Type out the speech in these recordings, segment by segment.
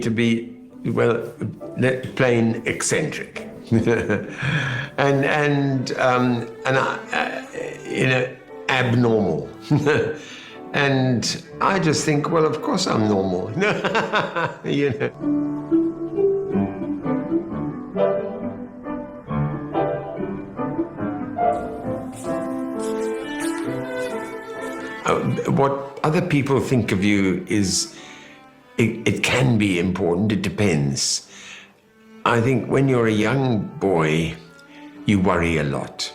to be, well, plain eccentric. and abnormal. And I just think, well, of course I'm normal. You know. What other people think of you is, it can be important, it depends. I think when you're a young boy, you worry a lot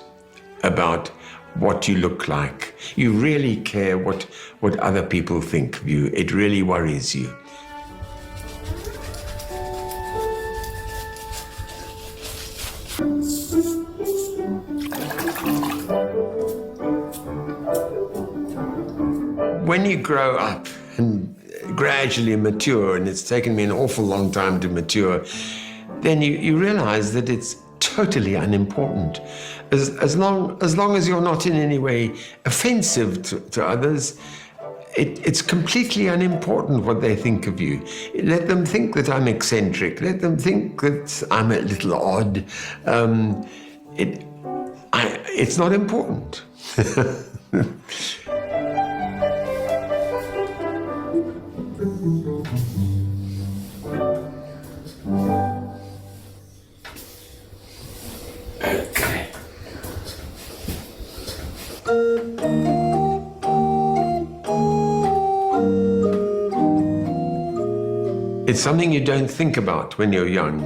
about what you look like. You really care what other people think of you. It really worries you. When you grow up and gradually mature, and it's taken me an awful long time to mature, then you realize that it's totally unimportant. As long as you're not in any way offensive to others, it's completely unimportant what they think of you. Let them think that I'm eccentric. Let them think that I'm a little odd. It's not important. Okay. It's something you don't think about when you're young.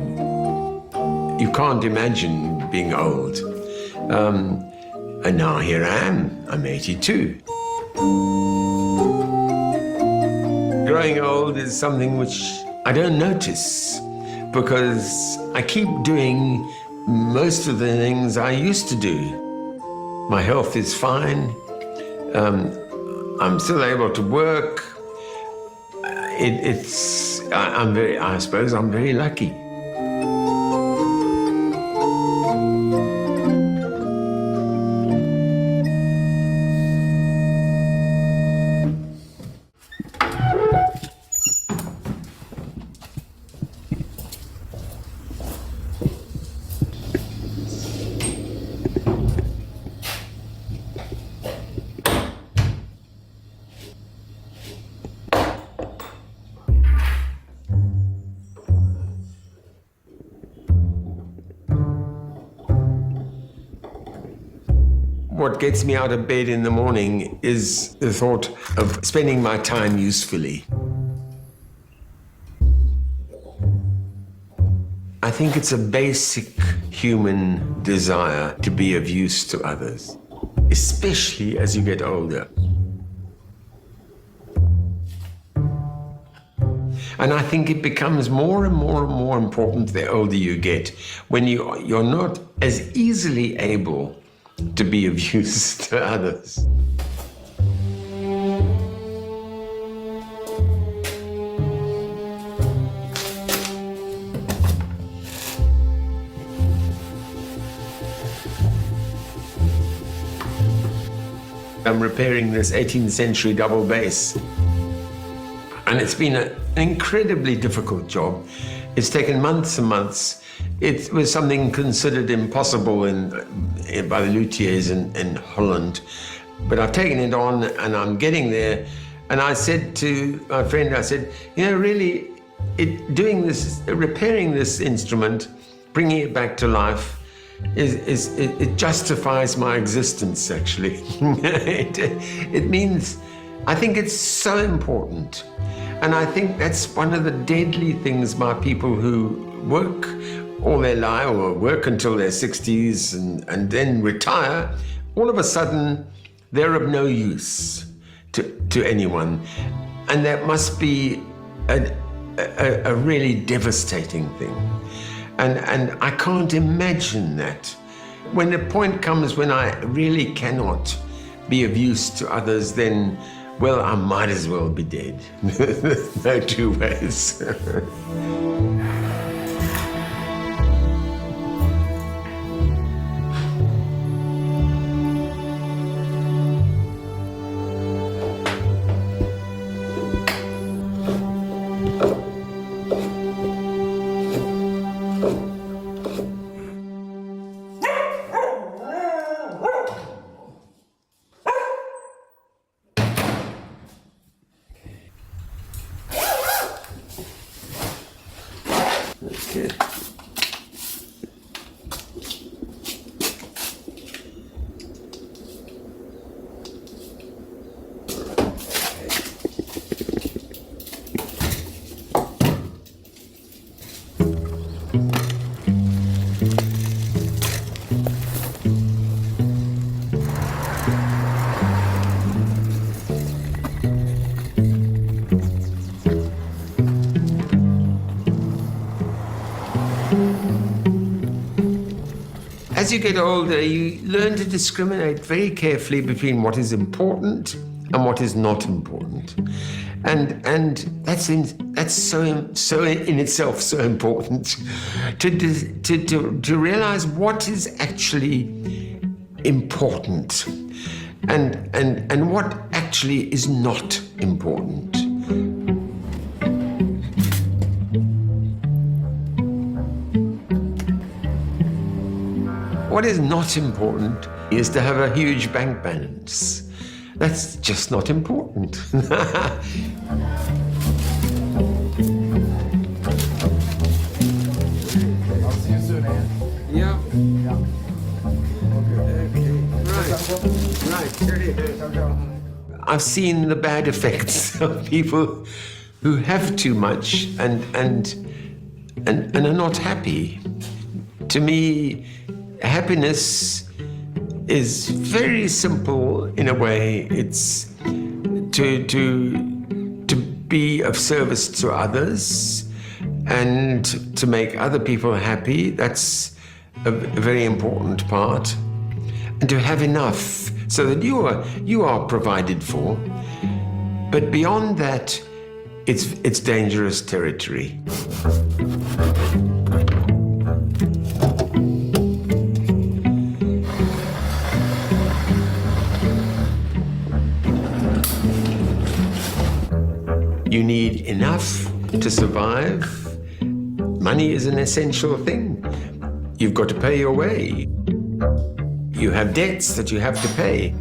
You can't imagine being old. And now here I am. I'm 82. Growing old is something which I don't notice because I keep doing most of the things I used to do. My health is fine. I'm still able to work. I suppose I'm very lucky. What gets me out of bed in the morning is the thought of spending my time usefully. I think it's a basic human desire to be of use to others, especially as you get older. And I think it becomes more and more and more important the older you get, when you're not as easily able to be of use to others. I'm repairing this 18th century double bass. And it's been an incredibly difficult job. It's taken months and months. It was something considered impossible by the luthiers in Holland. But I've taken it on and I'm getting there. And I said to my friend, I said, you know, really, repairing this instrument, bringing it back to life, it justifies my existence, actually. It means, I think it's so important. And I think that's one of the deadly things by people who work all their life or work until their 60s and then retire. All of a sudden, they're of no use to anyone. And that must be a really devastating thing. And I can't imagine that. When the point comes when I really cannot be of use to others, then, well, I might as well be dead. No two ways. As you get older, you learn to discriminate very carefully between what is important and what is not important, and that's so in itself so important to realize what is actually important and what actually is not important. What is not important is to have a huge bank balance. That's just not important. I'll see you soon, Anne. Yeah. Yeah. Okay. Right. I've seen the bad effects of people who have too much and are not happy. To me, happiness is very simple in a way. It's to be of service to others and to make other people happy. That's a very important part. And to have enough so that you are provided for. But beyond that, it's dangerous territory. You need enough to survive. Money is an essential thing. You've got to pay your way. You have debts that you have to pay.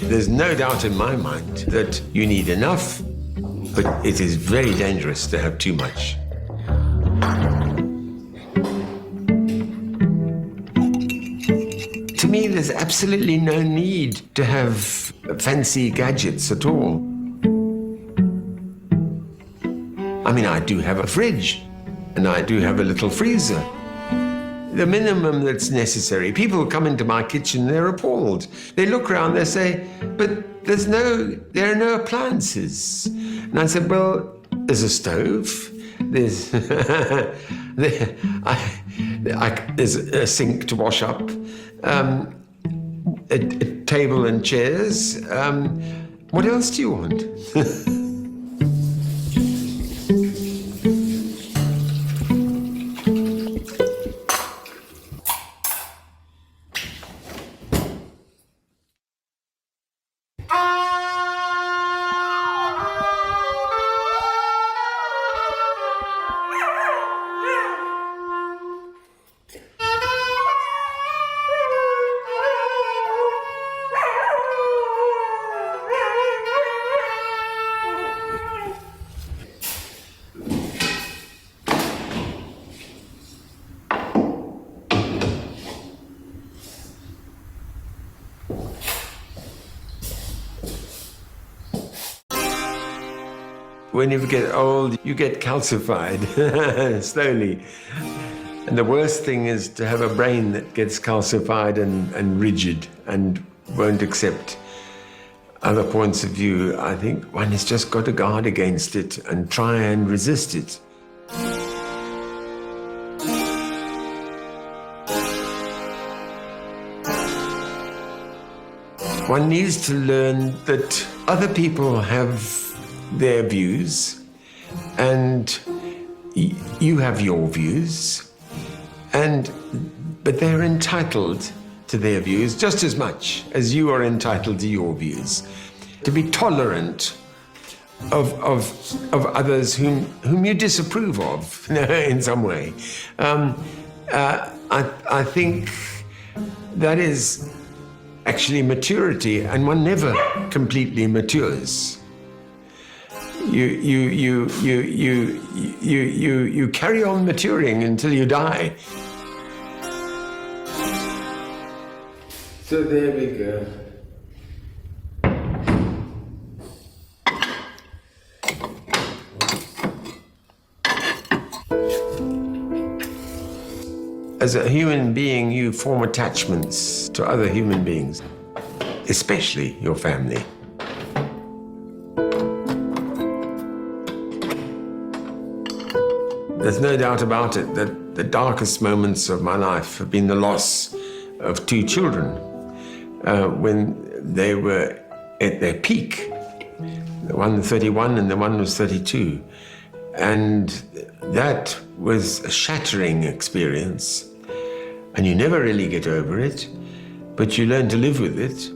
There's no doubt in my mind that you need enough, but it is very dangerous to have too much. To me, there's absolutely no need to have fancy gadgets at all. I mean, I do have a fridge, and I do have a little freezer. The minimum that's necessary. People come into my kitchen, they're appalled. They look around, they say, but there are no appliances. And I said, well, there's a stove, there's, there's a sink to wash up, a table and chairs. What else do you want? When you get old, you get calcified slowly. And the worst thing is to have a brain that gets calcified and rigid and won't accept other points of view. I think one has just got to guard against it and try and resist it. One needs to learn that other people have their views, and you have your views, but they're entitled to their views just as much as you are entitled to your views. To be tolerant of others whom you disapprove of in some way. I think that is actually maturity, and one never completely matures. you carry on maturing until you die. So there we go. As a human being, you form attachments to other human beings, especially your family. There's no doubt about it that the darkest moments of my life have been the loss of two children when they were at their peak. The one was 31 and the one was 32. And that was a shattering experience. And you never really get over it, but you learn to live with it.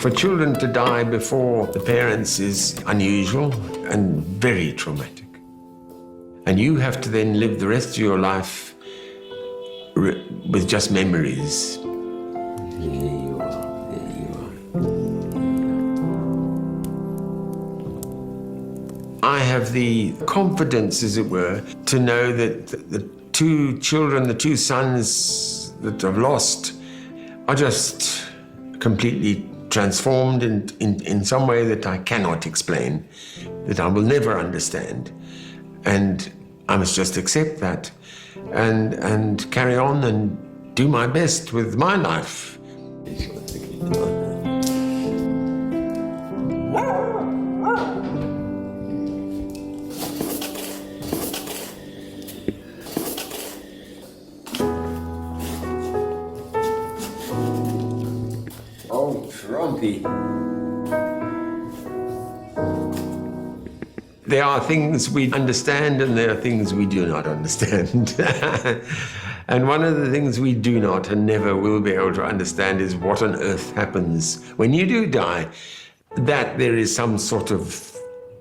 For children to die before the parents is unusual and very traumatic. And you have to then live the rest of your life with just memories. There you are, there you are. I have the confidence, as it were, to know that the two children, the two sons that I've lost, are just completely transformed in some way that I cannot explain, that I will never understand. And I must just accept that and carry on and do my best with my life. Oh, Trumpy. There are things we understand and there are things we do not understand. And one of the things we do not and never will be able to understand is what on earth happens when you do die. That there is some sort of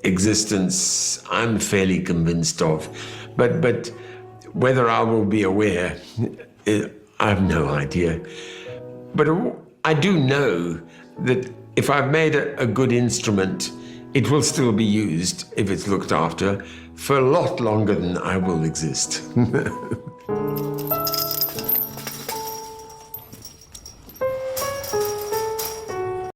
existence I'm fairly convinced of. But whether I will be aware, I have no idea. But I do know that if I've made a good instrument, it will still be used, if it's looked after, for a lot longer than I will exist.